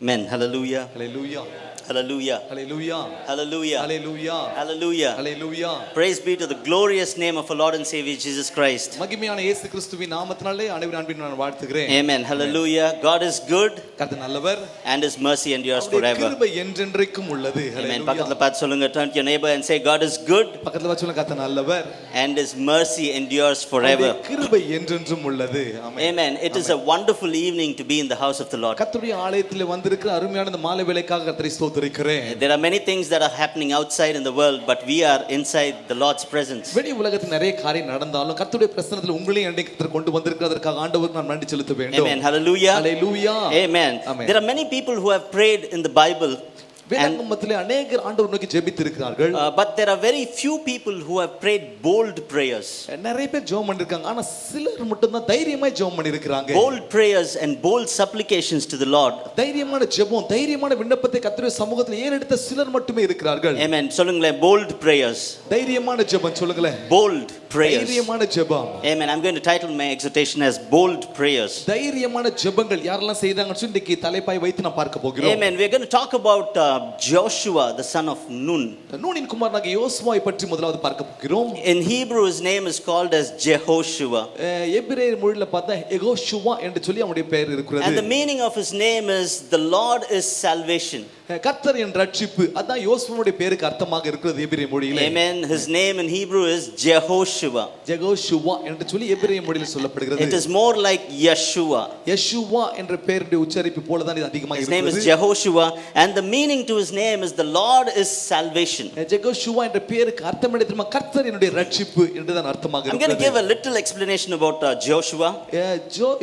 Amen. Hallelujah. Hallelujah. Hallelujah. Hallelujah. Hallelujah. Hallelujah. Hallelujah. Hallelujah. Praise be to the glorious name of our Lord and Savior Jesus Christ. மகிமையான இயேசு கிறிஸ்துவின் நாமத்தினாலே அனைவரின் அன்பின் நான் வாழ்த்துகிறேன். Amen. Hallelujah. God is good. கர்த்தர் நல்லவர். And his mercy endures அவருடைய forever. கிருபை என்றென்றைக்கும் உள்ளது. Amen. பக்கத்துல பார்த்து சொல்லுங்க, turn to your neighbor and say, God is good. பக்கத்துல பார்த்து சொல்லுங்க, கர்த்தர் நல்லவர். And his mercy endures forever. அவருடைய கிருபை என்றென்றும் உள்ளது. Amen. It is a wonderful evening to be in the house of the Lord. கர்த்தருடைய ஆலயத்தில் வந்திருக்கிற அருமையான இந்த மாலை வேளைக்காக கர்த்தரை ஸ்தோத்திரிக்கிறேன். There are many things that are happening outside in the world, but we are inside the Lord's presence. வெளி உலகத்தில் நிறைய காரியம் நடந்தாலும் கர்த்தருடைய பிரசன்னத்தில் உங்களையும் என்னை கர்த்தர் கொண்டு வந்திருக்கிறதற்காக ஆண்டவருக்கு நான் நன்றி செலுத்த வேண்டும். Amen. Hallelujah. Hallelujah. Amen. There are many people who have prayed in the Bible. வேதத்திலே அநேகர் ஆண்டவரை நோக்கி ஜெபித்திருக்கிறார்கள். But there are very few people who have prayed bold prayers. நிறைய பேர் ஜெபம் பண்ணிருக்காங்க, ஆனா சிலர் மட்டும் தான் தைரியமா ஜெபம் பண்ணிருக்காங்க. Bold prayers and bold supplications to the Lord. தைரியமான ஜெபம், தைரியமான விண்ணப்பத்தை கர்த்தருடைய சமூகத்தில் ஏறெடுத்த சிலர் மட்டுமே இருக்கிறார்கள். Amen. சொல்லுங்களே, bold prayers. தைரியமான ஜெபம் சொல்லுங்களே. Bold prayers. தைரியமான ஜெபம். Amen. I'm going to title my exhortation as bold prayers. தைரியமான ஜெபங்கள் யாரெல்லாம் செய்தாங்கன்னு சொல்லி இன்னைக்கு தலைப்பாய் வைத்து நான் பார்க்க போகிறோம். Amen. We're going to talk about Joshua, the son of Nun. நூனின் குமாரனாகிய யோசுவாவை பற்றி முதலாவது பார்க்க போகிறோம். In Hebrew his name is called as Jehoshua. எபிரேய மொழியில பார்த்தா யெகோஷுவா என்று சொல்லி அவருடைய பெயர் இருக்கிறது. And the meaning of his name is the Lord is salvation. கர்த்தர் என் ரட்சிப்பு, அதான் யோசுவாவுடைய பேருக்கு அர்த்தமாக இருக்கிறது எபிரேய மொழியிலே. Amen. His name in Hebrew is Jehoshua. யெகோஷுவா என்று சொல்லி எபிரேய மொழியில் சொல்லப்படுகிறது. It is more like Yeshua. Yeshua என்ற பெயருடைய உச்சரிப்பு போல தான் இது அதிகமாக இருக்கிறது. His name is Jehoshua and the meaning to his name is the Lord is salvation. யெகோஷுவா என்ற பெயருக்கு அர்த்தம் என்ன தெரியுமா? கர்த்தர் என்னுடைய ரட்சிப்பு என்றுதான் அர்த்தமாக இருக்கிறது. I'm going to give a little explanation about Joshua.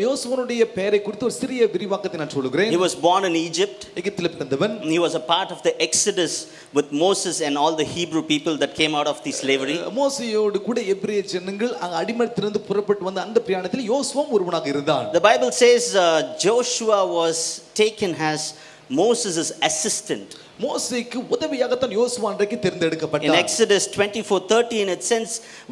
யோசுவாவுடைய பெயரை குறித்து ஒரு சிறிய விரிவாக்கத்தை நான் சொல்கிறேன். He was born in Egypt. எகிப்திலே பிறந்தவன். He was a part of the Exodus with Moses and all the Hebrew people that came out of the slavery. மோசேயோடு கூட எபிரேய ஜனங்கள் அங்க அடிமைத்தனத்திலிருந்து புறப்பட்டு வந்த அந்த பிரயாணத்தில் யோசுவா ஒருவனாக இருந்தான். The Bible says Joshua was taken as Moses' assistant. மோசேக்கு உதவியாகத்தான் யோசுவா அன்றைக்கு தேர்ந்தெடுக்கப்பட்டார். In Exodus 24:13 it says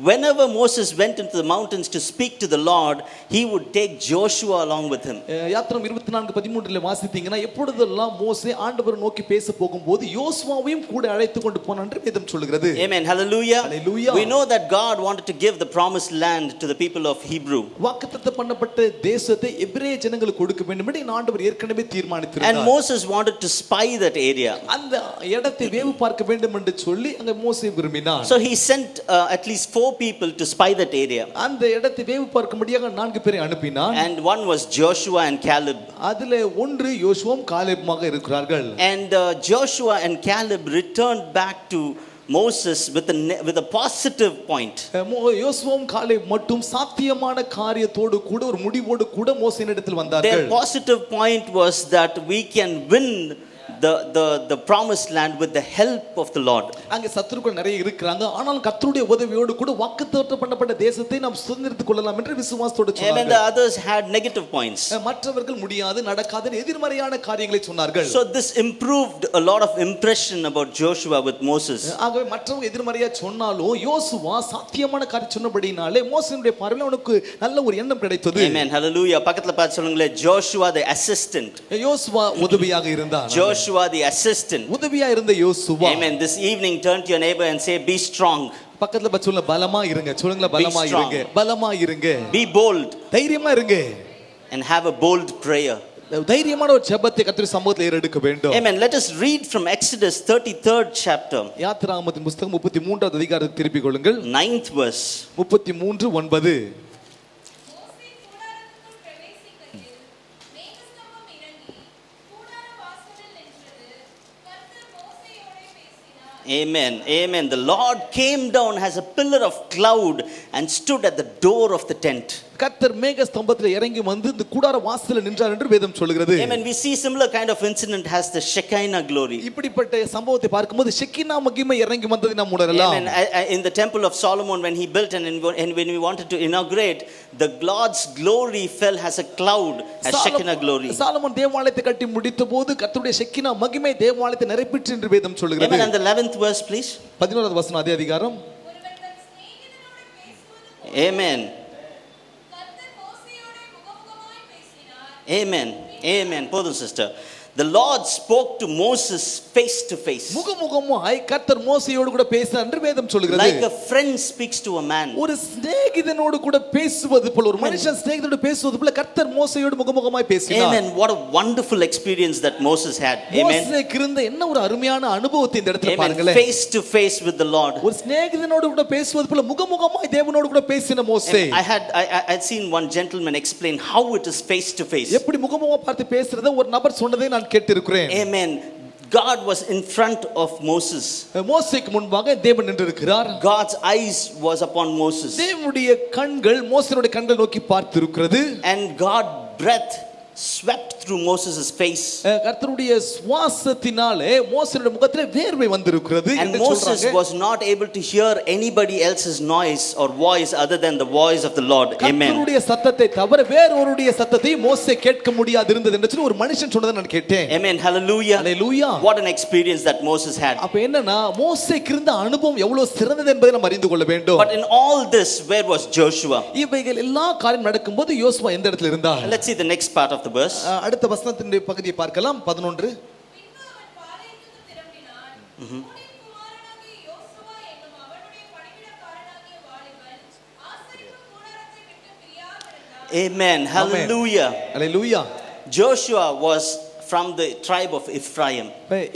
whenever Moses went into the mountains to speak to the Lord, he would take Joshua along with him. யாத்திராகமம் 24:13 வாசித்தீங்கன்னா எப்பொழுதெல்லாம் மோசே ஆண்டவரை நோக்கி பேச போகும்போது யோசுவாவையும் கூட அழைத்து கொண்டு போனான் என்று வேதம் சொல்கிறது. Amen. Hallelujah. Hallelujah. We know that God wanted to give the promised land to the people of Hebrew. வாக்குத்தத்தம் பண்ணப்பட்ட தேசத்தை எபிரேய ஜனங்களுக்கு கொடுக்க வேண்டும் என்று ஆண்டவர் ஏற்கனவே தீர்மானித்திருந்தார். And Moses wanted to spy that area. அந்த இடத்தை வேவு பார்க்க வேண்டும் என்று சொல்லி அங்க மோசே விரும்பினார். So he sent at least 4 people to spy that area. அந்த இடத்தை வேவு பார்க்கும்படியாக 4 பேரை அனுப்பினார். And one was Joshua and Caleb. அதிலே ஒன்று யோசுவாவும் காலேபுமாக இருக்கிறார்கள். And Joshua and Caleb returned back to Moses with a positive point. யோசுவாவும் காலேப் மட்டும் சாத்தியமான காரியத்தோடு கூட ஒரு முடிவோடு கூட மோசேயினிடத்தில் வந்தார்கள். Their positive point was that we can win the promised land with the help of the Lord. அங்க சத்துருக்கள் நிறைய இருக்காங்க, ஆனால் கர்த்தருடைய உதவியோடு கூட வாக்குத்தத்தம் பண்ணப்பட்ட தேசத்தை நாம் சுதந்திரித்துக் கொள்ளலாம் என்று விசுவாசத்தோடு சொன்னார்கள். And the others had negative points. மற்றவர்கள் முடியாது நடக்காது எதிர்மறையான காரியங்களை சொன்னார்கள். So this improved a lot of impression about Joshua with Moses. ஆகவே மற்றவங்க எதிர்மறையா சொன்னாலும் யோசுவா சாத்தியமான காரியம் சொன்னபடினாலே மோசேயுடைய பார்வையில் அவனுக்கு நல்ல ஒரு எண்ணம் கிடைத்தது. Amen. Hallelujah. பக்கத்துல பார்த்து சொல்லுங்களே, Joshua the assistant. யோசுவா உதவியாக இருந்தான். Joshua the assistant. உதவியா இருந்த யோசுவா. Amen. This evening turn to your neighbor and say, be strong. பக்கத்துல பச்ச சொல்லுங்க, பலமா இருங்க. சொல்லுங்க, பலமா இருங்க. பலமா இருங்க. Be bold. தைரியமா இருங்க. And have a bold prayer. தைரியமான ஒரு ஜெபத்தை கர்த்தருடைய சமூகத்தில் ஏறெடுக்க வேண்டும். Amen. Let us read from Exodus 33rd chapter. யாத்திராகமத்தின் புத்தகம் 33வது அதிகாரத்தை திருப்பிக் கொள்ளுங்கள். 9th verse. 33:9. Amen. Amen. The Lord came down as a pillar of cloud and stood at the door of the tent. கர்த்தர் மேக ஸ்தம்பத்தில் இறங்கி வந்து இந்த கூடார வாசலில் நின்றார் என்று வேதம் சொல்கிறது. Amen. We see similar kind of incident has the Shekinah glory. இப்படிப்பட்ட சம்பவத்தை பார்க்கும்போது ஷெக்கினா மகிமை இறங்கி வந்ததை நாம் உணரலாம். Amen. In the temple of Solomon when he built and when we wanted to inaugurate, the God's glory fell as a cloud, as Shekinah glory. Solomon தேவாலயத்தை கட்டி முடித்தபோது கர்த்தருடைய ஷெக்கினா மகிமை தேவாலயத்தை நிரப்பிற்று என்று வேதம் சொல்கிறது. Amen. And the 11th verse please. 11வது வசனம் அதே அதிகாரம். Amen. Amen. Amen. Podu sister. The Lord spoke to Moses face to face. முகமுகமாய் கர்த்தர் மோசேயோடு கூட பேசினார் என்று வேதம் சொல்கிறது. Like a friend speaks to a man. ஒரு சிநேகிதனோடு கூட பேசுவது போல, ஒரு மனுஷன் சிநேகிதனோடு பேசுவது போல கர்த்தர் மோசேயோடு முகமுகமாய் பேசினார். Amen. What a wonderful experience that Moses had. Amen. மோசேக்கு இருந்த என்ன ஒரு அருமையான அனுபவத்தை இந்த இடத்துல பாருங்களேன். Face to face with the Lord. ஒரு சிநேகிதனோடு கூட பேசுவது போல முகமுகமாய் தேவனோடு கூட பேசின மோசே. I had seen one gentleman explain how it is face to face. எப்படி முகமுகமா பார்த்து பேசுறத ஒரு நபர் சொன்னதை நான் கேட்டிருக்கிறேன். Amen. God was in front of Moses. மோசேக்கு முன்பாக தேவன் நின்றிருக்கிறார். God's eyes was upon Moses. தேவனுடைய கண்கள் மோசேயுடைய கண்கள் நோக்கி பார்த்திருக்கிறது. And God breath swept through Moses' face. கர்த்தருடைய சுவாசத்தினாலே மோசேயுடைய முகத்திலே வேர்வை வந்திருக்கிறது என்று சொல்றாங்க. And Moses was not able to hear anybody else's noise or voice other than the voice of the Lord. Amen. கர்த்தருடைய சத்தத்தை தவிர வேறொருடைய சத்தத்தை மோசே கேட்க முடியாது இருந்தது என்று சொல்லி ஒரு மனுஷன் சொன்னதை நான் கேட்டேன். Amen. Hallelujah. Hallelujah. What an experience that Moses had. அப்ப என்னன்னா மோசேக்கு இருந்த அனுபவம் எவ்வளவு சிறந்தது என்பதை நாம் அறிந்து கொள்ள வேண்டும். But in all this, where was Joshua? இவைகள் எல்லா காரியம் நடக்கும்போது யோசுவா எந்த இடத்துல இருந்தார்? Let's see the next part of the verse. அடுத்த வசனத்தின் பகுதியை பார்க்கலாம். 11. Amen. Hallelujah. Hallelujah. Joshua was from the tribe of Ephraim.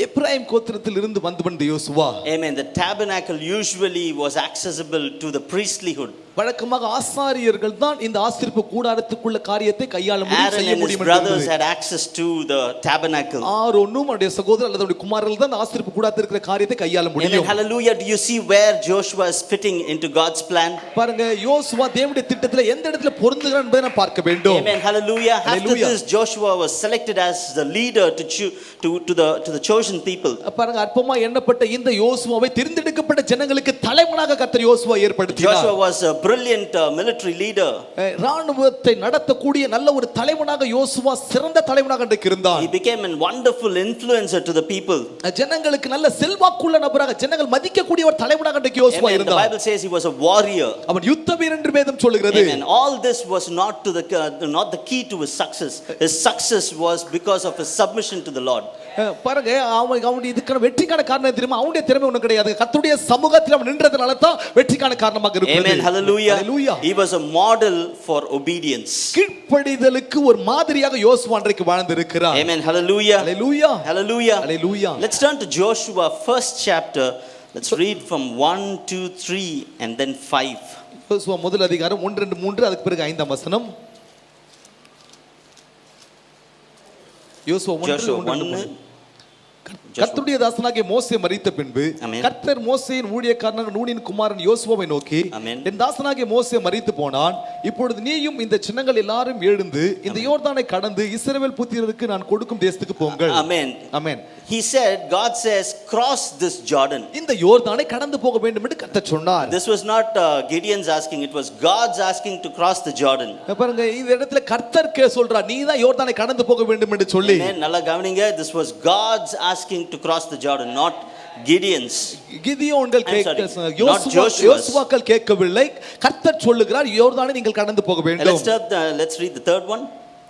Ephraim கோத்திரத்தில் இருந்து வந்த யோசுவா. Amen. The tabernacle usually was accessible to the priestlyhood. வழக்கமாக ஆசாரியர்கள் தான் இந்த ஆசரிப்பு கூடாரத்துக்குள்ள காரியத்தை கையாள முடியும், செய்ய முடியும். Aaron and his brothers had access to the tabernacle. ஆரோனும் அவருடைய சகோதரர் அல்லது அவருடைய குமாரர்கள் தான் ஆசரிப்பு கூடாரத்தில் இருக்கிற காரியத்தை கையாள முடியும். Amen. Hallelujah. Do you see where Joshua is fitting into God's plan? பாருங்க யோசுவா தேவனுடைய திட்டத்துல எந்த இடத்துல பொருந்துகிறார் என்பதை நாம் பார்க்க வேண்டும். Amen. Hallelujah. After this, Joshua was selected as the leader to the chosen people. பாருங்க அற்பமா எண்ணப்பட்ட இந்த யோசுவாவை தெரிந்தெடுக்கப்பட்ட ஜனங்களுக்கு தலைவனாக கர்த்தர் யோசுவா ஏற்படுத்தினார். Joshua was a brilliant military leader. ராணுவத்தை நடத்தக்கூடிய நல்ல ஒரு தலைவனாக யோசுவா சிறந்த தலைவனாக இருந்தார். He became a wonderful influencer to the people. ஜனங்களுக்கு நல்ல செல்வாக்குள்ள நபராக, ஜனங்கள் மதிக்கக்கூடிய ஒரு தலைவனாக யோசுவா இருந்தார். The Bible says he was a warrior. அவன் யுத்த வீரன் என்று வேதம் சொல்கிறது. Amen. All this was not the key to his success. His success was because of his submission to the Lord. பாருங்க அவனுடைய இதுக்கான வெற்றிக்கான காரணம் தெரியுமா? அவனுடைய திறமை ஒண்ணும் கிடையாது. கர்த்தருடைய சமூகத்தில் அவன் நின்றதனால தான் வெற்றிக்கான காரணமாக இருக்கிறது. Amen. Hallelujah. Hallelujah. He was a model for obedience. கீழ்ப்படிதலுக்கு ஒரு மாதிரியாக யோசுவா அன்றைக்கு வாழ்ந்திருக்கிறார். Amen. Hallelujah. Hallelujah. Hallelujah. Hallelujah. Let's turn to Joshua first chapter. Let's read from 1, 2, 3 and then 5. யோசுவா முதல் அதிகாரம் 1, 2, 3 அதுக்கு பிறகு 5ஆம் வசனம். யோசுவா 1 கர்த்தருடைய தாசனாகிய மோசே மரித்த பின்பு கர்த்தர் மோசேயின் ஊழியக்காரனான நூனின் குமாரன் யோசுவாவை நோக்கி, என் தாசனாகிய மோசே மரித்து போனான், இப்பொழுது நீயும் இந்த ஜனங்கள் எல்லாரும் எழுந்து இந்த யோர்தானை கடந்து இஸ்ரவேல் புத்திரருக்கு நான் கொடுக்கும் தேசத்துக்கு போங்கள். Amen. Amen. He said, God says, cross this Jordan. இந்த யோர்தானை கடந்து போக வேண்டும் என்று கர்த்தர் சொன்னார். This was not Gideon's asking, it was God's asking to cross the Jordan. பாருங்க இந்த இடத்துல கர்த்தர் சொல்றார், நீ தான் யோர்தானை கடந்து போக வேண்டும் என்று சொல்லி. நல்லா கவனிங்க, this was God's asking to cross the Jordan, not Gideon's. கிதியோன்கள் யோசுவாக்கள் கேட்கவில்லை, கர்த்தர் சொல்லுகிறார் யோர்தானை நீங்கள் கடந்து போக வேண்டும். Let's read the third one.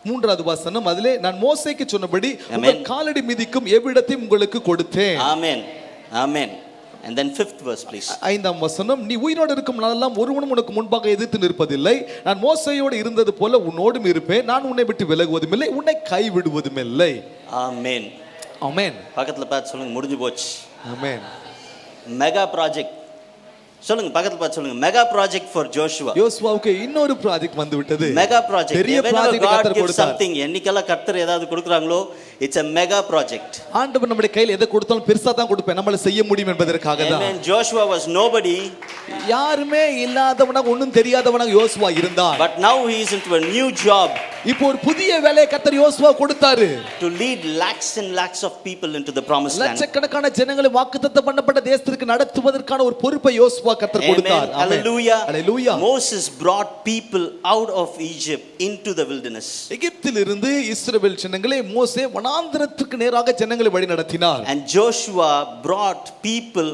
மூன்றாவது வசனம், அதிலே நான் மோசேக்கு சொன்னபடி உங்கள் காலடி மிதிக்கும் எவ்விடத்தையும் உங்களுக்கு கொடுத்தேன். ஆமென். ஆமென். And then fifth verse please. 5ஆம் வசனம், நீ உயிரோடு இருக்கும் நாளெல்லாம் ஒருவனும் உனக்கு முன்பாக எதிர்த்து நிற்பதில்லை, நான் மோசேயோடு இருந்தது போல உன்னோடும் இருப்பேன், நான் உன்னை விட்டு விலகுவதும் இல்லை, உன்னை கைவிடுவதும் இல்லை. ஆமென். ஆமென். பக்கத்துல பார்த்து சொல்லுங்க, முடிஞ்சு போச்சு. ஆமென். மெகா ப்ராஜெக்ட் சொல்லுங்க, பக்கத்துல பார்த்து சொல்லுங்க, மெகா ப்ராஜெக்ட் ஃபார் ஜோஷுவா. யோசுவாவுக்கு இன்னொரு ப்ராஜெக்ட் வந்து விட்டது. Mega project. பெரிய ப்ராஜெக்ட் கர்த்தர் கொடுத்தார். something என்னைக்கெல்லாம் கர்த்தர் ஏதாவது கொடுக்கறாங்களோ இட்ஸ் a mega project. ஆண்டவர் நம்முடைய கையில் எதை கொடுத்தாலும் பெருசா தான் கொடுப்பேன், நம்மால செய்ய முடியும் என்பதற்காக தான். Amen. Joshua was nobody. யாருமே இல்லாதவனாக ஒண்ணும் தெரியாதவனாக யோசுவா இருந்தார். But now he is into a new job. இப்போ ஒரு புதிய வேலையை கர்த்தர் யோசுவா கொடுத்தாரு. To lead lakhs and lakhs of people into the promised land. லட்சக்கணக்கான ஜனங்களை வாக்குத்தத்தம் பண்ணப்பட்ட தேசத்திற்கு நடத்துவதற்கான ஒரு பொறுப்பை யோசுவா கர்த்தர் கொடுத்தார். Hallelujah. Hallelujah. Moses brought people out of Egypt into the wilderness. எகிப்திலிருந்து இஸ்ரவேல் ஜனங்களை மோசே வனாந்திரத்துக்கு நேராக ஜனங்களை வழி நடத்தினார். And Joshua brought people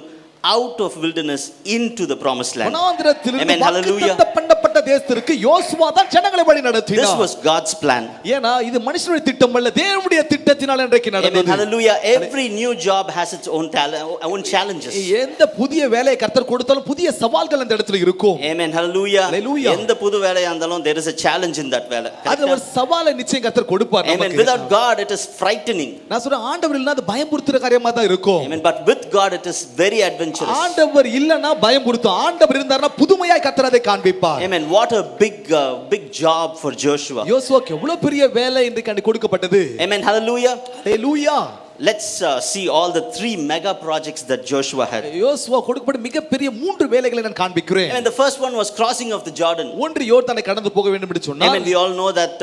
out of wilderness into the promised land. வனாந்திரத்திலிருந்து Amen. Hallelujah. வாக்குத்தத்தம் பண்ணப்பட்ட தேசத்திற்கு யோசுவா தான் ஜனங்களை வழி This நடத்தினார். was God's plan. ஏனா இது மனுஷனுடைய திட்டம் அல்ல, தேவனுடைய திட்டத்தினால் இன்றைக்கு Amen. நடந்தது. Hallelujah. Every new job has its own challenges. எந்த புதிய வேலையை கர்த்தர் கொடுத்தாலும் புதிய சவால்கள் அந்த இடத்துல இருக்கும். Amen. Hallelujah. Hallelujah. எந்த புது வேலையா இருந்தாலும் there is a challenge in that வேலை. அது ஒரு சவாலை நிச்சயம் கர்த்தர் கொடுப்பார் Amen. நமக்கு. Without God it is frightening. நான் சொல்றேன், ஆண்டவர் இல்லனா அது பயமுறுத்துற காரியமா தான் இருக்கும். Amen. But with God it is very adventurous. ஆண்டவர் இல்லனா பயமுறுத்தும், ஆண்டவர் இருந்தார்னா புதுமையாய் கர்த்தர் அதை காண்பிப்பார். Amen. What a big job for Joshua. யோசுவாக்கு எவ்வளவு பெரிய வேலை இன்றைக்கு கொடுக்கப்பட்டது. Amen. Hallelujah. Hallelujah. Let's see all the 3 mega projects that Joshua had. யோசுவா கொடுக்கப்பட்ட மிகப்பெரிய 3 வேலைகளை நான் காண்பிக்கிறேன். Amen. The first one was crossing of the Jordan. ஒன்று யோர்தானை கடந்து போக வேண்டும் என்று சொன்னார். Amen. We all know that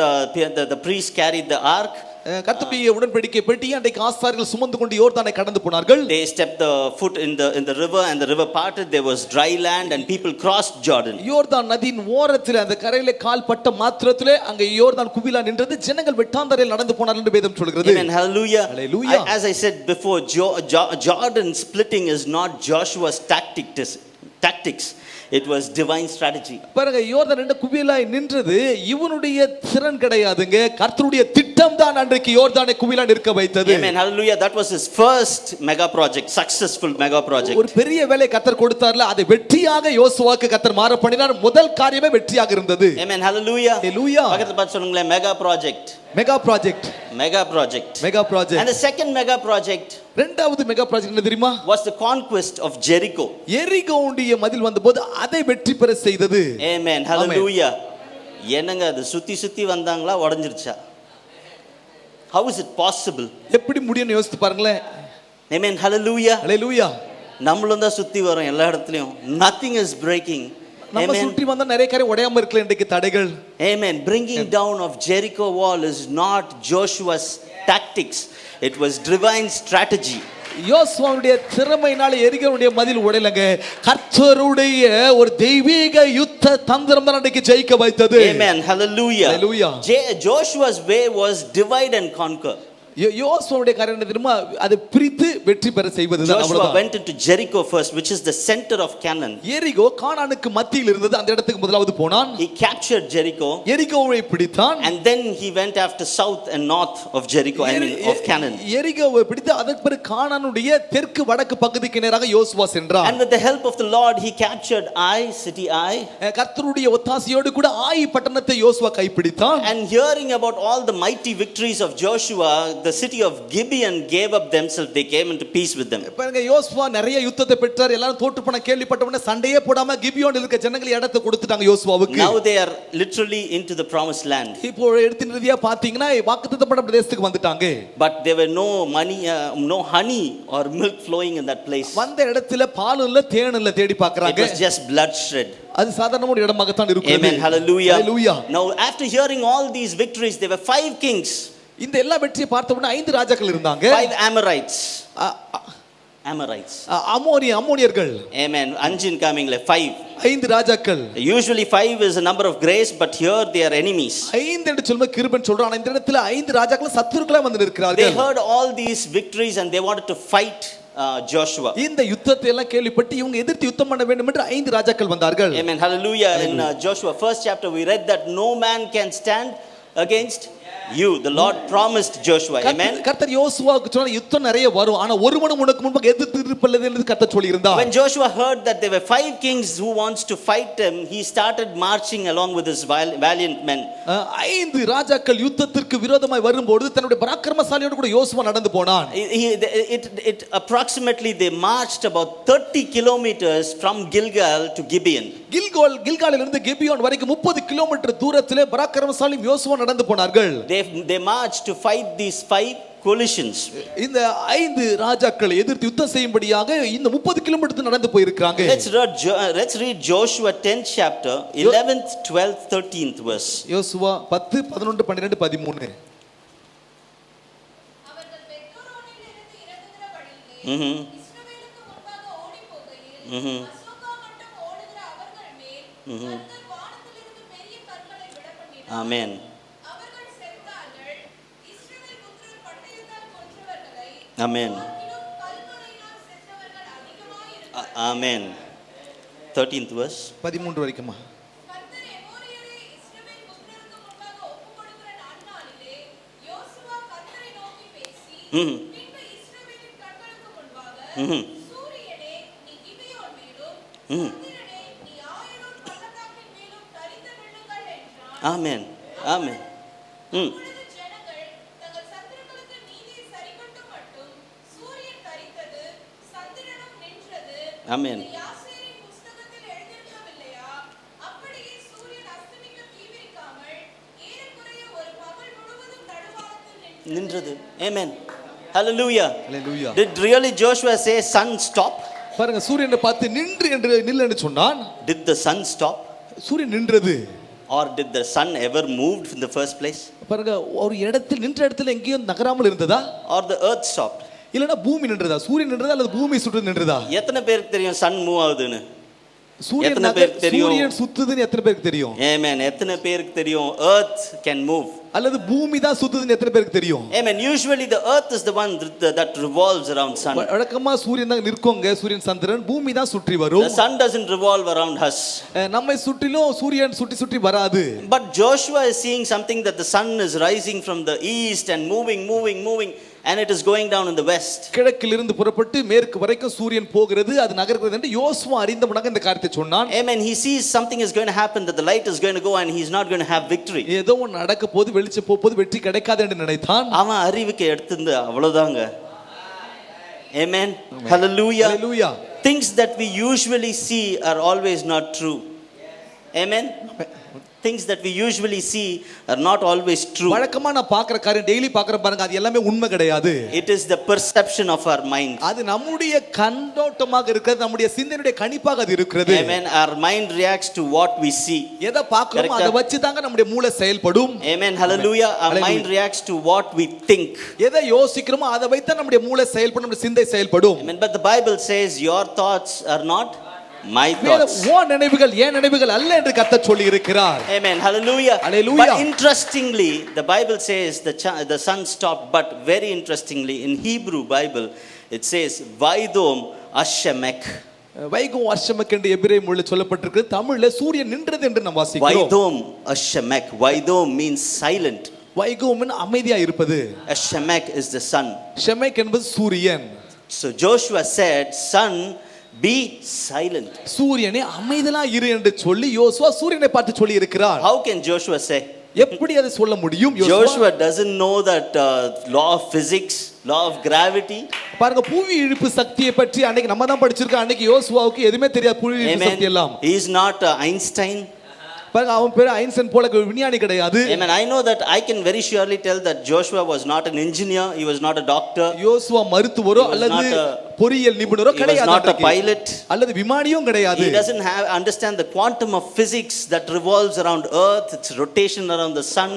the priests carried the ark. கர்த்தருடைய உடன்படிக்கை பெட்டியை அன்றைக்கு ஆசாரியர்கள் சுமந்து கொண்டு யோர்தானை கடந்து போனார்கள். They stepped the foot in the river and the river parted. There was dry land and people crossed Jordan. யோர்தான் நதியின் ஓரத்திலே அந்த கரையிலே கால் பட்ட மாத்திரத்திலே அங்கே யோர்தான் குவிலா நின்றது. ஜனங்கள் வெட்டாந்தரையில் நடந்து போனார்கள் என்று வேதம் சொல்கிறது. Amen. Hallelujah. Hallelujah. As I said before, Jordan splitting is not Joshua's tactics. It was divine strategy. பாருங்க, யோர்தான் ரெண்டு குவியலாய் நின்றது இவனுடைய திறன் கிடையாதுங்க, கர்த்தருடைய திட்டம் தான் அன்றைக்கு யோர்தானை குவியலா நிற்க வைத்தது. Amen. Hallelujah. That was his first mega project, successful mega project. ஒரு பெரிய வேலை கர்த்தர் கொடுத்தார்ல, அதை வெற்றியாக யோசுவாக்கு கர்த்தர் மாற பண்ணினார். முதல் காரியமே வெற்றியாக இருந்தது. Amen. Hallelujah. Hallelujah. பக்கத்துல பார்த்து சொல்லுங்களேன், mega project. Mega project. Mega project. Mega project. And the second mega project, இரண்டாவது மெகா ப்ராஜெக்ட் என்ன தெரியுமா? was the conquest of Jericho. எரிகோவுடைய மதில் வந்தபோது அதை வெற்றி பெற செய்தது. Amen. Hallelujah. என்னங்க அது சுத்தி வந்தாங்களா உடைஞ்சிருச்சா? How is it possible? எப்படி முடியும்னு யோசித்து பாருங்களேன். Amen. Hallelujah. Hallelujah. நம்மளும் தான் சுத்தி வரோம் எல்லா இடத்துலயும். Nothing is breaking. நம்ம சுற்றி வந்தா நிறைய காரியம் உடையாம இருக்கல இன்றைக்கு தடைகள். Amen. Bringing down of Jericho wall is not Joshua's tactics. It was divine strategy. யோசுவாவுடைய திறமையினால எரிகோவுடைய மதில் உடையலங்க, கர்த்தருடைய ஒரு தெய்வீக யுத்த தந்திரம் தான் அன்றைக்கு ஜெயிக்க வைத்தது. Amen. Hallelujah. Hallelujah. Joshua's way was divide and conquer. யோசுவாவுடைய காரியம் என்ன தெரியுமா? அதை பிரித்து வெற்றி பெற செய்வதுதான். Joshua went into Jericho first, which is the center of Canaan. எரிகோ கானானுக்கு மத்தியில் இருந்தது, அந்த இடத்துக்கு முதலாவது போனான். He captured Jericho. எரிகோவை பிடித்தான். And then he went after south and north of Jericho, of Canaan. எரிகோவை பிடித்து அதற்கு பிறகு கானானுடைய தெற்கு வடக்கு பகுதிக்கு நேராக யோசுவா சென்றான். And with the help of the Lord he captured city Ai. கர்த்தருடைய ஒத்தாசையோடு கூட ஆயி பட்டணத்தை யோசுவா கைப்பிடித்தான். And hearing about all the mighty victories of Joshua, the city of Gibeon gave up themselves. They came into peace with them. பாருங்க, யோசுவா நிறைய யுத்தத்தை பெற்றார். எல்லாரும் தோற்று போன கேள்விப்பட்ட உடனே சண்டையே போடாம கிபியோன்ல இருக்க ஜனங்கள் இடத்தை கொடுத்துட்டாங்க யோசுவாவுக்கு. Now they are literally into the promised land. இப்போ எடுத்து நிதியா பாத்தீங்கன்னா வாக்குத்தத்தப்பட்ட பிரதேசத்துக்கு வந்துட்டாங்க. But there were no money, no honey or milk flowing in that place. வந்த இடத்துல பால் இல்ல தேன் இல்ல தேடி பார்க்கறாங்க. It was just bloodshed. அது சாதாரண ஒரு இடமாக தான் இருக்குது. Amen. Hallelujah. Hallelujah. Now after hearing all these victories, there were 5 kings. இந்த எல்லா வெற்றியை பார்த்த உடனே 5 ராஜாக்கள் இருந்தாங்க. 5 Amorites. அம்மோனியர்கள். Amen. Anjin coming like 5. 5 ராஜாக்கள். Usually 5 is a number of grace, but here they are enemies. 5 என்று சொல்லும்போது கிருபைன்னு சொல்றோம். ஆனா இந்த இடத்துல 5 ராஜாக்கள் சத்துருக்களா வந்து நிற்கிறார்கள். They heard all these victories and they wanted to fight Joshua. இந்த யுத்தத்தை எல்லாம் கேள்விப்பட்டு இவங்க எதிர்த்து யுத்தம் பண்ண வேண்டும் என்று 5 ராஜாக்கள் வந்தார்கள். Amen. Hallelujah. In Joshua first chapter we read that no man can stand against you. The Lord promised Joshua. Amen. கர்த்தர் யோசுவாவுக்கு சொன்னார், யுத்தம் நிறைய வரும், ஆனா ஒருவனும் உனக்கு முன்பாக எதிர்த்து இருப்பதில்லை என்று கர்த்தர் சொல்லி இருந்தார். When Joshua heard that there were 5 kings who wants to fight him, he started marching along with his valiant men. 5 ராஜாக்கள் யுத்தத்திற்கு விரோதமாய் வரும்போது தன்னுடைய பராக்கிரமசாலியோடு கூட யோசுவா நடந்து போனான். It approximately they marched about 30 kilometers from Gilgal to Gibeon. கில்காலிலிருந்து Gibeon வரைக்கும் 30 கிலோமீட்டர் தூரத்திலே பராக்கிரமசாலி யோசுவா நடந்து போனார்கள். They marched to fight these 5 coalitions. இந்த 5 ராஜாக்களை எதிர்த்து யுத்தம் செய்யும்படியாக இந்த 30 கிலோமீட்டர் நடந்து போய் இருக்காங்க. Let's read Joshua 10th chapter 11th 12th 13th verse. யோசுவா 10 11 12 13. அவர்கள் பெத்தோரோனில் இருந்து இறங்குகிற வழியிலே இஸ்ரவேலுக்கு முன்பாக ஓடி போகையில் அசோகா மட்டும் ஓடுகிற அவர்கள் மேல் கர்த்தர் வானத்திலிருந்து பெரிய கற்களை விழ பண்ணினார். Amen. Amen. 13th verse. 13 வரைக்குமா? கர்த்தர் எமோரியரை இஸ்ரவேல் புத்திரருக்கு முன்பாக ஒப்புக்கொடுக்கிற நாட்களிலே யோசுவா கர்த்தரை நோக்கி பேசி பின்பு இஸ்ரவேலின் கண்களுக்கு முன்பாக சூரியனே நீ கிபியோன் மேலும் சந்திரனே நீ ஆயலோன் பள்ளத்தாக்கின் மேலும் தரித்து நில்லுங்கள் என்றான். Amen. Amen. அப்பொழுது ஜனங்கள் தங்கள் சத்துருக்களுக்கு நீதியை சரிக்கட்டும் மட்டும் சூரியன் தரித்தது சந்திரனும் நின்றது. Amen. இது யாசேரின் புஸ்தகத்தில் எழுதியிருக்கவில்லையா? அப்படியே சூரியன் அஸ்தமிக்க தீவிரிக்காமல் ஏறக்குறைய ஒரு பகல் முழுவதும் நடுவானத்தில் நின்றது. Amen. Hallelujah. Hallelujah. Did really Joshua say sun stop? பாருங்க, சூரியனை பார்த்து நின்று என்று நில்லுன்னு சொன்னான். Did the sun stop? சூரியன் நின்றது. Or did the sun ever moved in the first place? பாருங்க, ஒரு இடத்தில் நின்ற இடத்துல எங்கேயும் நகராமல் இருந்ததா? Or the earth stopped? இல்லனா பூமி நின்றதா? சூரியன் நின்றதா அல்லது பூமி சுற்றி நின்றதா? எத்தனை பேருக்கு தெரியும் sun மூவ் ஆகுதுன்னு? சூரியன் சுத்துதுன்னு எத்தனை பேருக்கு தெரியும்? Amen. எத்தனை பேருக்கு தெரியும் earth can move? அல்லது பூமி தான் சுத்துதுன்னு எத்தனை பேருக்கு தெரியும்? Amen. Usually the earth is the one that revolves around sun. வழக்கமா சூரியன் தான் நிற்குங்க, சூரியன் சந்திரன், பூமி தான் சுற்றி வரும். The sun doesn't revolve around us. நம்மை சுற்றிலும் சூரியன் சுற்றி சுற்றி வராது. But Joshua is seeing something, that the sun is rising from the east and moving and it is going down in the west. கிழக்கிலிருந்து புறப்பட்டு மேற்கு வரைக்கும் சூரியன் போகிறது, அது நகர்கிறது என்று யோசுவா அறிந்தவனாக இந்த காரியத்தை சொன்னான். Amen. He sees something is going to happen, that the light is going to go and he's not going to have victory. ஏதோ ஒன்று நடக்க போது, வெளிச்சம் போது வெற்றி கிடைக்காது என்று நினைத்தான். அவன் அறிவுக்கு எடுத்துந்து அவ்வளவுதாங்க. Amen. Hallelujah. Hallelujah. Things that we usually see are always not true. Amen. Things that we usually see are not always true. வழக்கமா நான் பார்க்குற காரியம், டெய்லி பார்க்குற பாருங்க, அது எல்லாமே உண்மை கிடையாது. It is the perception of our mind. அது நம்முடைய கண்ணோட்டமாக இருக்கிறது, நம்முடைய சிந்தனையுடைய கணிப்பாக அது இருக்கிறது. Amen. Our mind reacts to what we see. எதை பார்க்கிறோமோ அதை வச்சு தாங்க நம்முடைய மூளை செயல்படும். Amen. Hallelujah. Our mind reacts to what we think. எதை யோசிக்கிறோமோ அதை வைத்து நம்முடைய மூளை செயல்படும், நம்முடைய சிந்தை செயல்படும். Amen. But the Bible says your thoughts are not my thoughts. உன் நினைவுகள் என் நினைவுகள் அல்ல என்று கர்த்தர் சொல்லி இருக்கிறார். Amen. Hallelujah. Hallelujah. But interestingly, the Bible says the sun stopped, but very interestingly in Hebrew Bible it says Vaidom Ashemek. வைகும் அஷ்டமக் என்று எபிரேய மொழியில் சொல்லப்பட்டிருக்கு. தமிழ்ல சூரியன் நின்றது என்று நாம் வாசிக்கிறோம். Vaidom Ashemek. Vaidom means silent. வைகும் அமைதியா இருப்பது. Ashemek is the sun. ஷெமெக் என்பது சூரியன். So Joshua said, sun, be silent. சூரியனே அமைதலா இரு என்று சொல்லி யோசுவா சூரியனை பார்த்து சொல்லி இருக்கிறார். How can Joshua say? எப்படி அதை சொல்ல முடியும்? Joshua doesn't know that law of physics, law of gravity. பாருங்க, புவி இழுப்பு சக்தியை பற்றி அன்னைக்கு நம்ம தான் படிச்சிருக்கோம். அன்னைக்கு யோசுவாவுக்கு எதுவுமே தெரியாது புவி இழுப்பு சக்தி எல்லாம். He is not Einstein. பாருங்க, அவன் பேரு ஐன்ஸ்டைன் போல விஞ்ஞானி கிடையாது. Amen. I know that I can very surely tell that Joshua was not an engineer, he was not a doctor. யோசுவா மருத்துவரோ அல்லது பொறியியல் நிபுணரோ கிடையாது. He was not a pilot. அல்லது விமானியும் கிடையாது. He doesn't understand the quantum of physics that revolves around earth, its rotation around the sun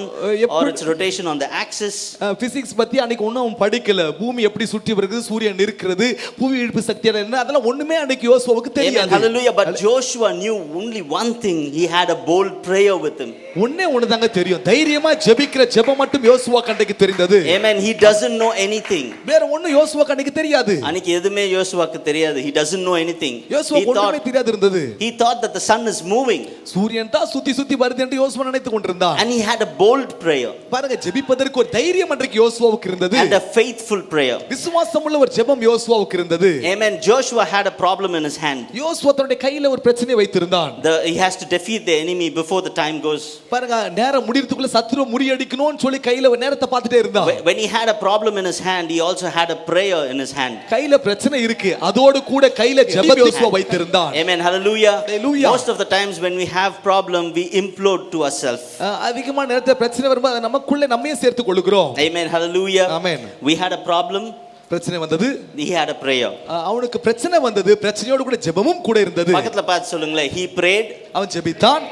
or its rotation on the axis. Physics பத்தி அன்னைக்கு ஒண்ணும் அவன் படிக்கல. பூமி எப்படி சுற்றி வருகிறது, சூரியன் இருக்கிறது, புவி ஈர்ப்பு சக்தி என்ன, அதெல்லாம் ஒண்ணுமே அன்னைக்கு யோசுவாவுக்கு தெரியாது. Hallelujah. But Joshua knew only one thing. He had a bold prayer with him. ஒண்ணே ஒண்ணுதாங்க தெரியும், தைரியமா ஜெபிக்கிற ஜெபம் மட்டும் யோசுவாக்கு அன்னைக்கு தெரிந்தது. Amen. He doesn't know anything. வேற ஒண்ணும் யோசுவாக்கு அன்னைக்கு தெரியாது. அன்னைக்கு எதுமே யோசுவாக்கு தெரியாது. He doesn't know anything. யோசுவாக்கு ஒண்ணுமே தெரியாது இருந்தது. He thought that the sun is moving. சூரியன் தான் சுத்தி சுத்தி வருது என்று யோசுவா நினைத்துக் கொண்டிருந்தான். And he had a bold prayer. பாருங்க, ஜெபிப்பதற்கு ஒரு தைரியம் அன்றைக்கு யோசுவாவுக்கு இருந்தது. And a faithful prayer. விசுவாசமுள்ள ஒரு ஜெபம் யோசுவாவுக்கு இருந்தது. Amen. Joshua had a problem in his hand. யோசுவா தன்னுடைய கையில ஒரு பிரச்சனை வைத்திருந்தான். He has to defeat the enemy before the time goes. பாருங்க, நேரம் முடியறதுக்குள்ள சத்துருவை முறியடிக்கணும்னு சொல்லி கையில நேரத்தை பார்த்துட்டே இருந்தான். When he had a problem in his hand, he also had a prayer in his hand. கையில பிரச்சனை இருக்கு, அதோடு கூட கையில ஜெபத்தை யோசுவா வைத்திருந்தான். Amen. Hallelujah. Hallelujah. Most of the times when we have problem, we implode to ourselves. அதிகமான நேரத்துல பிரச்சனை வரும்போது நமக்குள்ள நம்மையே சேர்த்துக் கொள்கிறோம். Amen. Hallelujah. Amen. We had a problem. பிரச்சனை வந்தது, he had a prayer. அவனுக்கு பிரச்சனை வந்தது, பிரச்சனையோடு கூட ஜெபமும் கூட இருந்தது. பக்கத்துல பார்த்து சொல்லுங்களேன், he prayed, அவன் ஜெபித்தான்,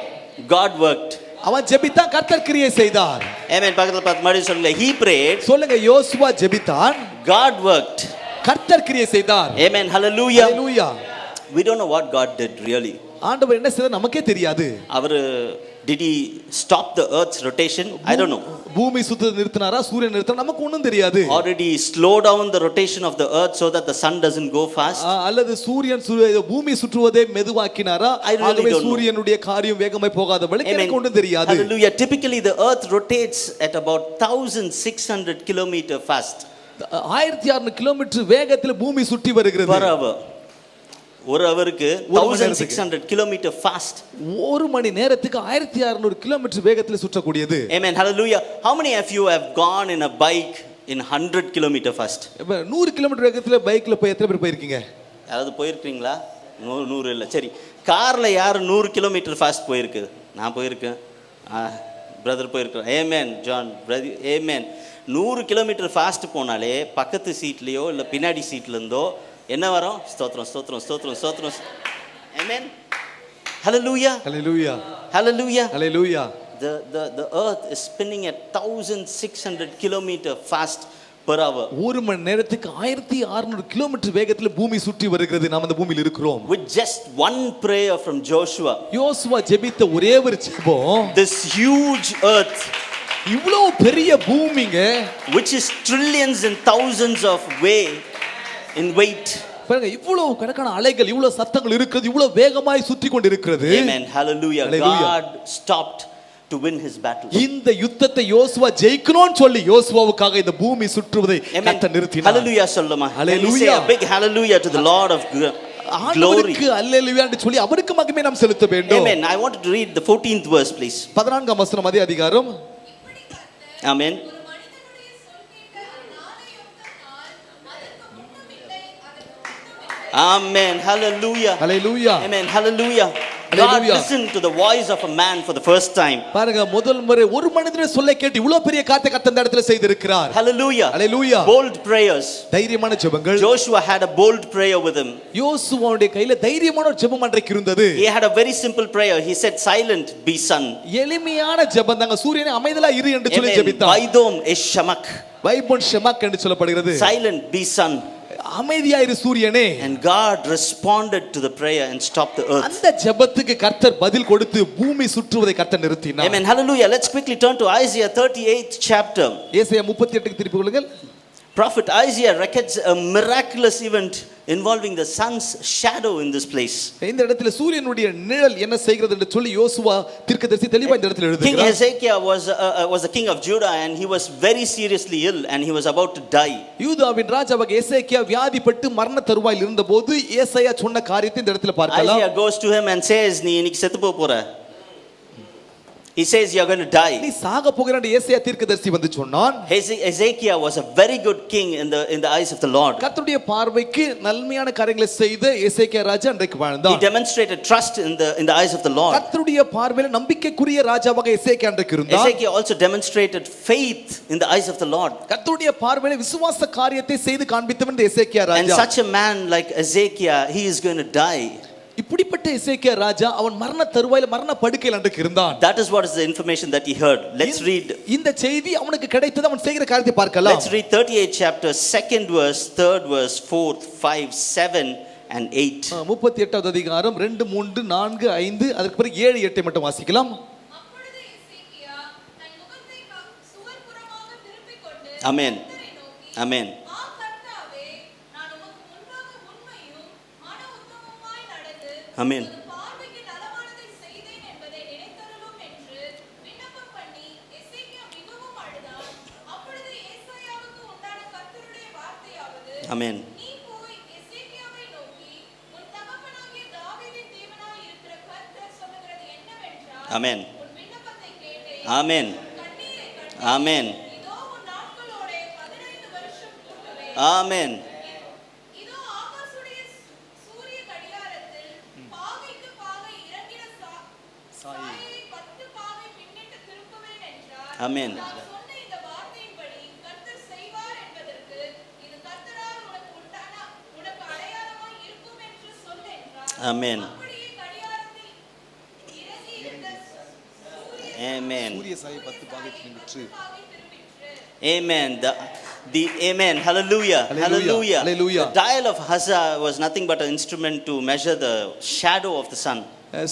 God worked. அவன் ஜெபித்தான், கர்த்தர் கிரியை செய்தார். Amen. பக்கத்துல பார்த்து மறுபடியும் சொல்லுங்க, he prayed, சொல்லுங்க, யோசுவா ஜெபித்தான், God worked. கர்த்தர் கிரியை செய்தார். Amen. Hallelujah. Hallelujah. We don't know what God did really. ஆண்டவர் என்ன செய்தார் நமக்கே தெரியாது. அவர் Did he stop the earth's rotation? I don't know. பூமி சுத்துறதை நிறுத்தினாரா சூரியன் நிறுத்தினா நமக்கு ஒண்ணும் தெரியாது. Or did he slow down the rotation of the earth so that the sun doesn't go fast? அல்லது சூரியன் பூமி சுற்றுவதை மெதுவாக்கினாரா? ஆகவே சூரியனுடைய காரியம் வேகமாய் போகாதபடி எனக்கு ஒண்ணும் தெரியாது. Hallelujah. Typically the earth rotates at about 1600 km fast. 1600 kilometre வேகத்தில் பூமி சுற்றி வருகிறது. Per hour. ஒரு அவருக்கு 1600 km fast. ஒரு மணி நேரத்துக்கு 1600 கிலோமீட்டர் வேகத்தில் சுற்றக்கூடியது. Amen. Hallelujah. How many of you have gone in a bike in 100 km fast? 100 kilometre வேகத்துல பைக்ல போய் எத்தனை பேர் போயிருக்கீங்க? யாராவது போயிருக்கீங்களா? 100 இல்ல. சரி. கார்ல யார் 100 km fast போயிருக்கு? நான் போயிருக்கேன். பிரதர் போயிருக்கேன். Amen. John, brother. Amen. 100 km fast போனாலே பக்கத்து சீட்லயோ இல்ல பின்னாடி சீட்ல இருந்தோ என்ன வரும்? ஸ்தோத்திரம் ஸ்தோத்திரம் ஸ்தோத்திரம் ஸ்தோத்திரம். Amen. Hallelujah. Hallelujah. Hallelujah. Hallelujah. The earth is spinning at 1600 km fast per hour. ஒரு மணி நேரத்துக்கு 1600 கிலோமீட்டர் வேகத்துல பூமி சுற்றி வருகிறது. நாம் அந்த பூமியில் இருக்கிறோம். With just one prayer from Joshua. யோசுவா ஜெபித்த ஒரே ஒரு ஜெபம். This huge earth, இவ்வளவு பெரிய பூமிங்க, which is trillions and thousands of in weight. பாருங்க இவ்வளவு கணக்கான அலைகள் இவ்வளவு சத்தங்கள் இருக்குது, இவ்வளவு வேகமாய் சுற்றி கொண்டிருக்கிறது. Amen. Hallelujah. God stopped to win his battle. இந்த யுத்தத்தை யோசுவா ஜெயிக்கணும்னு சொல்லி யோசுவாவுக்காக இந்த பூமி சுற்றுவதை கர்த்தர் நிறுத்தினார். Hallelujah சொல்லமா. Hallelujah. A big hallelujah to the Lord of glory. அல்லேலூயா என்று சொல்லி அவருக்கு மகிமை நாம் செலுத்த வேண்டும். Amen. I want to read the 14th verse please. 14ஆம் வசனம் அதே அதிகாரம். Amen. Amen. Hallelujah. Hallelujah. Amen. Hallelujah. God listened to the voice of a man for the first time. பாருங்க முதல் முறை ஒரு மனிதனுடைய சொல்லை கேட்டு இவ்வளவு பெரிய காரியத்தை கர்த்தர் இந்த இடத்துல செய்திருக்கிறார். Hallelujah. Hallelujah. Bold prayers. தைரியமான ஜெபங்கள். Joshua had a bold prayer with him. யோசுவாவுடைய கையில தைரியமான ஒரு ஜெபம் அன்றைக்கு இருந்தது. He had a very simple prayer. He said silent be sun. எளிமையான ஜெபம் தாங்க. சூரியனே அமைதலா இரு என்று சொல்லி ஜெபித்தார். Vaidom eshamak. வைபோன் ஷெமாக் என்று சொல்லப்படுகிறது. Silent be sun. அமைதியா இரு சூரியனே. And God responded to the prayer and stopped the earth. அந்த ஜெபத்துக்கு கர்த்தர் பதில் கொடுத்து பூமி சுற்றுவதை கர்த்தர் நிறுத்தினார். Amen. Hallelujah. Let's quickly turn to Isaiah 38th chapter. ஏசாயா 38க்கு திருப்பி கொள்ளுங்கள். Prophet Isaiah records a miraculous event involving the sun's shadow in this place. இந்த இடத்துல சூரியனுடைய நிழல் என்ன செய்கிறது என்று சொல்லி யோசுவா தீர்க்கதரிசி தெளிவாக இந்த இடத்துல எழுதுகிறார். King Hezekiah was the king of Judah and he was very seriously ill and he was about to die. யூதாவின் ராஜாவாகிய எசேக்கியா வியாதிப்பட்டு மரண தருவாயில் இருந்தபோது ஏசாயா சொன்ன காரியத்தை இந்த இடத்துல பார்க்கலாம். Isaiah goes to him and says நீ இன்னைக்கு செத்து போற. He says you are going to die. நீ சாக போகிறாய் ஏசாயா தீர்க்கதரிசி வந்து சொன்னான். Hezekiah was a very good king in the eyes of the Lord. கர்த்தருடைய பார்வைக்கு நன்மையான காரியங்களை செய்த எசேக்கியா ராஜா அன்றைக்கு வாழ்ந்தான். He demonstrated trust in the eyes of the Lord. கர்த்தருடைய பார்வையில நம்பிக்கைக்குரிய ராஜாவாக எசேக்கியா அன்றைக்கு இருந்தான். Hezekiah also demonstrated faith in the eyes of the Lord. கர்த்தருடைய பார்வையில விசுவாச காரியத்தை செய்து காண்பித்தவன் எசேக்கியா ராஜா. And such a man like Hezekiah, he is going to die. இப்படிப்பட்ட எசேக்கியா ராஜா அவன் மரண தருவாயில மரண படுக்கையில் அன்றைக்கு இருந்தான். That is what is the information that he heard. Let's read. இந்த செய்தி அவனுக்கு கிடைத்தது, அவன் செய்கிற காரியத்தை பார்க்கலாம். Let's read 38th chapter 2nd verse 3rd verse 4th 5 7 and 8. 38வது அதிகாரம் 2 3 4 5 அதுக்கு பிறகு 7 8 மட்டும் வாசிக்கலாம். அப்பொழுது எசேக்கியா தன் முகத்தை சுவர்புறமாக திருப்பிக் கொண்டு Amen. Amen. Amen. Amen. Amen. Amen. Amen. Amen. Amen. Amen. Amen. Amen. The amen, hallelujah, Hallelujah, hallelujah. hallelujah. The dial of Hazza was nothing but an instrument to measure the shadow of the sun.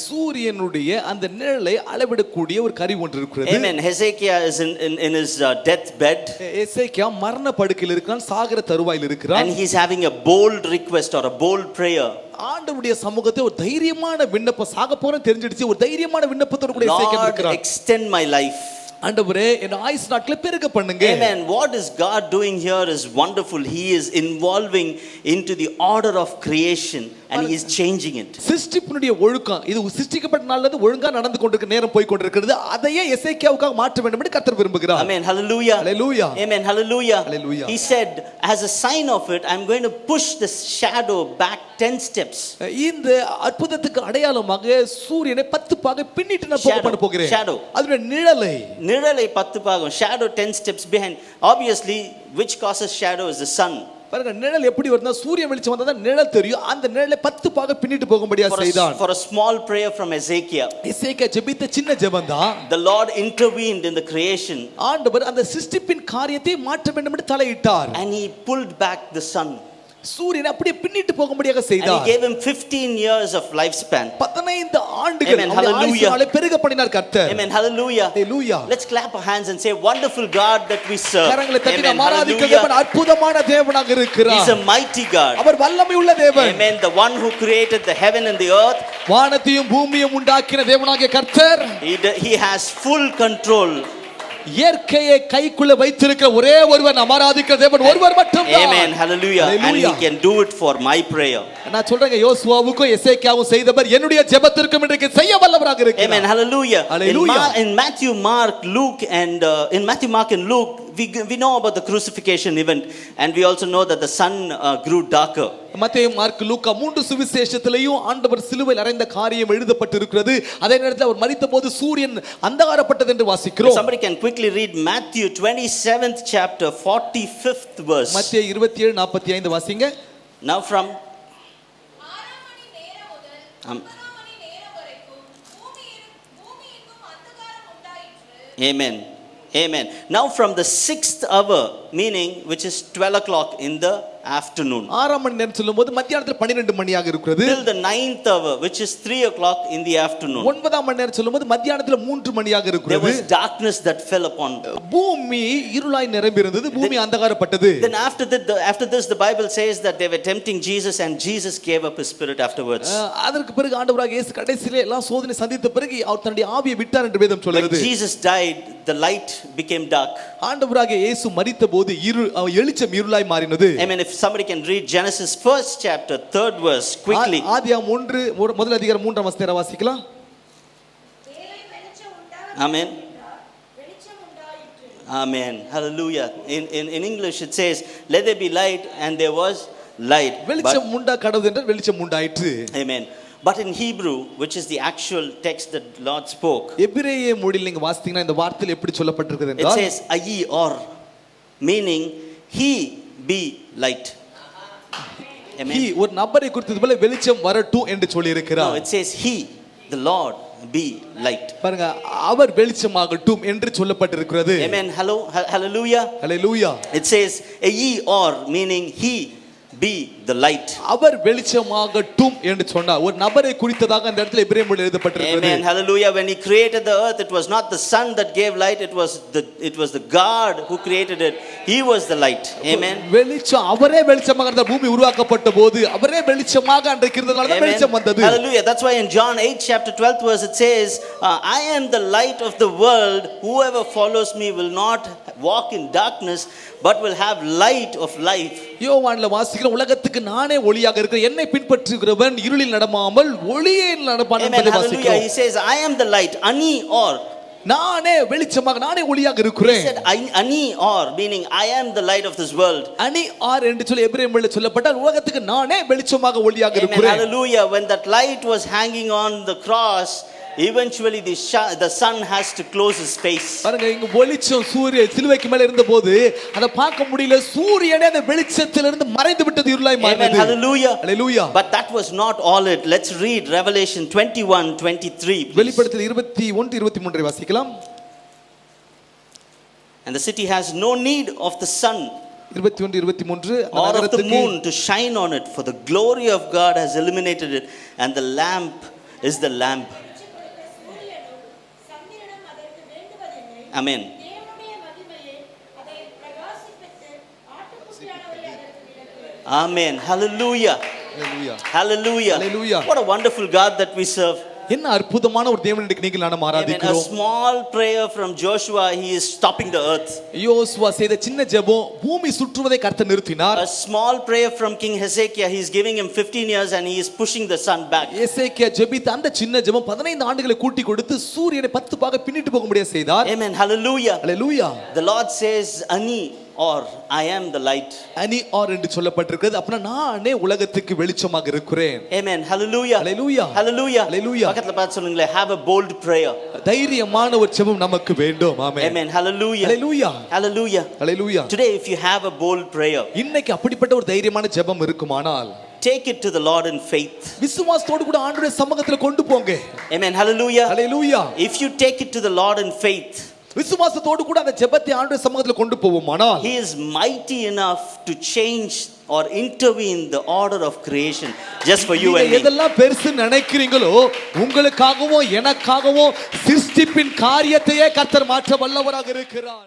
சூரியனுடைய அந்த நிழலை அளவிடக்கூடிய ஒரு கருவி ஒன்று இருக்கிறது. Amen. Hezekiah is in his deathbed. எசேக்கியா மரண படுக்கையில் இருக்கிறான், சாகர தருவாயில் இருக்கிறான். And he's having a bold request or a bold prayer. ஆண்டவருடைய சமூகத்தை ஒரு தைரியமான விண்ணப்பம், சாக போறேன்னு தெரிஞ்சிடுச்சு, ஒரு தைரியமான விண்ணப்பத்தோட கூட எசேக்கியா Lord, இருக்கிறான். extend my life. ஆண்டவரே என் ஆயுசு நாட்களை பெருக பண்ணுங்க. Amen. What is God doing here is wonderful. He is involving into the order of creation and he is changing it. சிருஷ்டிப்பினுடைய ஒழுக்கம், இது சிருஷ்டிக்கப்பட்ட நாள்ல இருந்து ஒழுங்கா நடந்து கொண்டிருக்க நேரம் போய் கொண்டிருக்கிறது, அதையே எசேக்கியாவுக்காக மாற்ற வேண்டும் என்று கர்த்தர் விரும்புகிறார். Amen. Hallelujah. Hallelujah. Amen. Hallelujah. Hallelujah. He said, as a sign of it, I'm going to push the shadow back 10 steps. இந்த அற்புதத்துக்கு அடையாளமாக சூரியனை 10 பாகை பின்னிட்டு நான் போக பண்ண போகிறேன். Shadow. அதனுடைய நிழலை 10 பாகம், shadow 10 steps behind. Obviously, which causes shadow is the sun. பாருங்க, நிழல் எப்படி வருதுன்னா சூரிய வெளிச்சம் வந்தா தான் நிழல் தெரியும். அந்த நிழலை 10 பாகை பின்னிட்டு போகும்படியா செய்தான். For a small prayer from Ezekiel, எசேக்கியா ஜெபித்த சின்ன ஜெபம்தான், the Lord intervened in the creation. ஆண்டவர் அந்த சிருஷ்டிப்பின் காரியத்தை மாற்ற வேண்டும் என்று தலையிட்டார். And he pulled back the sun. சூரியனை அப்படியே பின்னிட்டு போகும்படியாக And செய்தார். he gave him 15 years of lifespan. 15 ஆண்டுகள் Amen. அவருடைய Hallelujah. ஆயுசினாலே பெருக பண்ணினார் கர்த்தர். Amen. Hallelujah. Hallelujah. Let's clap our hands and say, wonderful God that we serve. கரங்களை தட்டி Amen. நாம் ஆராதிக்கிற Hallelujah. தேவன் அற்புதமான தேவனாக இருக்கிறார். He's a mighty God. அவர் வல்லமை உள்ள தேவன். Amen. The one who created the heaven and the earth. வானத்தையும் பூமியையும் உண்டாக்கின தேவனாகிய கர்த்தர். He has full control. இயற்கையை கைக்குள்ள வைத்திருக்கிற ஒரே ஒருவர் நாம் ஆராதிக்கிற தேவன் ஒருவர் மட்டும்தான். Amen. Hallelujah. And he can do it for my prayer. நான் சொல்றேங்க, யோசுவாவுக்கும் எசேக்கியாவும் செய்தவர் என்னுடைய ஜெபத்திற்கும் இன்றைக்கு செய்ய வல்லவராக இருக்கிறார். Amen. Hallelujah. Hallelujah. In Matthew, Mark, Luke and Mark and Luke, we know about the crucifixion event, and we also know that the sun grew darker. மத்தேயு, mark, லூக்கா மூன்று சுவிசேஷத்திலேயும் ஆண்டவர் சிலுவையில் அறைந்த காரியம் எழுதப்பட்டிருக்கிறது. அதே நேரத்தில் அவர் மரித்தபோது சூரியன் அந்தகாரப்பட்டது என்று வாசிக்கிறோம். Somebody can quickly read Matthew 27th chapter 45th verse. மத்தேயு 27:45 வாசிங்க. Now from 6 மணி நேரம் முதல் 9 மணி நேரம் வரைக்கும் பூமியெங்கும் அந்தகாரம் உண்டாயிற்று. Amen. Amen. Now from the 6th hour, meaning which is 12 o'clock in the afternoon, 6 மணி நேரம் சொல்லும்போது மத்தியானத்தில் 12 மணியாக இருக்கிறது. till the 9th hour, which is 3 o'clock in the afternoon, 9 மணி நேரம் சொல்லும்போது மத்தியானத்தில் 3 மணியாக there இருக்கிறது. was darkness that fell upon. பூமி இருளாய் நிரம்பியிருந்தது, பூமி அந்தகாரப்பட்டது. Then after this the Bible says that they were tempting Jesus and Jesus gave up his spirit afterwards. அதற்கு பிறகு ஆண்டவராகிய இயேசு கடைசியிலே எல்லாம் சோதனை சந்தித்த பிறகு அவர் தன்னுடைய ஆவியை விட்டார் என்று வேதம் When சொல்கிறது. Jesus died, the light became dark. ஆண்டவராகிய இயேசு மரித்தபோது வெளிச்சம் இருளாய் மாறினது. Amen. If somebody can read Genesis 1st chapter 3rd verse quickly. ஆதியாகமம் 1 முதல் அதிகாரம் 3ஆம் வசனத்தை வாசிக்கலாம். Amen. Amen. Hallelujah. In English it says, let there be light, and there was light. வெளிச்சம் உண்டா கடவுள் என்றால் வெளிச்சம் உண்டாயிற்று. Amen. But in Hebrew, which is the actual text that Lord spoke, எபிரேய மொழியில் நீங்க வாசித்தீங்கன்னா இந்த வார்த்தையில் எப்படி சொல்லப்பட்டிருக்கிறது it என்றால், says ayi or, meaning he be light. Amen. he ஒரு நபரை குறித்தது போல வெளிச்சம் வரட்டும் என்று சொல்லி No, இருக்கிறார். it says he, the Lord, be light. பாருங்க, அவர் வெளிச்சமாகட்டும் என்று சொல்லப்பட்டிருக்கிறது. Amen. Hallelujah. Hallelujah. It says ayi or, meaning he be the light. அவர் வெளிச்சமாகட்டும் என்று சொன்னார். ஒரு நபரை குறித்ததாக அந்த இடத்துல எபிரேய மொழியில் எழுதப்பட்டிருக்கிறது. Amen. Hallelujah. When he created the earth, it was not the sun that gave light, it was the God who created it. He was the light. Amen. வெளிச்சம், அவரே வெளிச்சமாக இருந்தார். பூமி உருவாக்கப்பட்ட போது அவரே வெளிச்சமாக அன்றைக்கு இருந்ததால தான் வெளிச்சம் வந்தது. Hallelujah. That's why in John 8 chapter 12th verse it says, I am the light of the world. Whoever follows me will not walk in darkness but will have light of life. யோவான்ல வாசிக்கிற உலகத்துக்கு நானே ஒளியாக இருக்கிறேன், என்னை பின்பற்றுகிறவன் இருளில் நடமாமல் ஒளியில் நடப்பான் என்பதை வாசிக்கிறோம். He says, I am the light, ani or, நானே வெளிச்சமாக, நானே ஒளியாக இருக்கிறேன். He said ani or, meaning I am the light of this world. ani or என்று சொல்லி எபிரேய மொழியில் சொல்லப்பட்டால் உலகத்துக்கு நானே வெளிச்சமாக ஒளியாக இருக்கிறேன். Hallelujah. When that light was hanging on the cross, eventually the sun has to close his face. பாருங்க, இங்க வெளிச்சம் சூரியன் சிலுவைக்கு மேல இருந்தபோது அத பார்க்க முடியல. சூரியனே அந்த வெளிச்சத்திலிருந்து மறைந்து விட்டது, இருளாய் மாறினது. Amen. Hallelujah. Hallelujah. But that was not all it. Let's read Revelation 21:23. வெளிப்படுத்தல் 21:23 வாசிக்கலாம். And the city has no need of the sun 21 23 அந்த or of the நகரத்துக்கு moon to shine on it, for the glory of God has illuminated it, and the lamp is the lamp. சூரியனும் சந்திரனும் அதற்கு வேண்டுவதில்லை. Amen. தேவனுடைய மகிமையே அதை பிரகாசிப்பித்து ஆட்டுக்குட்டியானவரை அதற்கு விளக்கு. Amen. Hallelujah. Hallelujah. Hallelujah. Hallelujah. What a wonderful God that we serve. என்ன அற்புதமான ஒரு தேவன் இன்றைக்கு நீங்கள் நாம் Amen. A ஆராதிக்கிறோம். small prayer from Joshua, he is stopping the earth. யோசுவா செய்த சின்ன ஜெபம் பூமி சுற்றுவதை கர்த்தர் நிறுத்தினார். A small prayer from King Hezekiah, he is giving him 15 years and he is pushing the sun back. எசேக்கியா ஜெபித்த அந்த சின்ன ஜெபம் 15 ஆண்டுகளை கூட்டி கொடுத்து சூரியனை 10 பாக பின்னிட்டு போக முடிய செய்தார். Amen. Hallelujah. Hallelujah. The Lord says, Ani, or I am the light. அனி ஆர் என்று சொல்லப்பட்டிருக்கிறது. அப்பனா நானே உலகத்துக்கு வெளிச்சமாக இருக்கிறேன். Amen. Hallelujah. Hallelujah. Hallelujah. Hallelujah. பக்கத்துல பார்த்து சொல்லுங்களே, have a bold prayer. தைரியமான ஒரு ஜெபம் நமக்கு வேண்டும். ஆமென். Amen. Hallelujah. Hallelujah. Hallelujah. Hallelujah. Today if you have a bold prayer, இன்னைக்கு அப்படிப்பட்ட ஒரு தைரியமான ஜெபம் இருக்குமானால் take it to the Lord in faith. விசுவாசத்தோடு கூட ஆண்டவருடைய சமூகத்துல கொண்டு போங்க. Amen. Hallelujah. Hallelujah. If you take it to the Lord in faith, விசுவாசத்தோடு கூட அந்த ஜெபத்தை ஆண்டவருடைய சமூகத்துல கொண்டு போவோமானால் he is mighty enough to change or intervene the order of creation just for you and நீங்க me. எதெல்லாம் பெருசு நினைக்கிறீங்களோ உங்களுக்காகவும் எனக்காகவும் சிருஷ்டிப்பின் காரியத்தையே கர்த்தர் மாற்ற வல்லவராக இருக்கிறார்.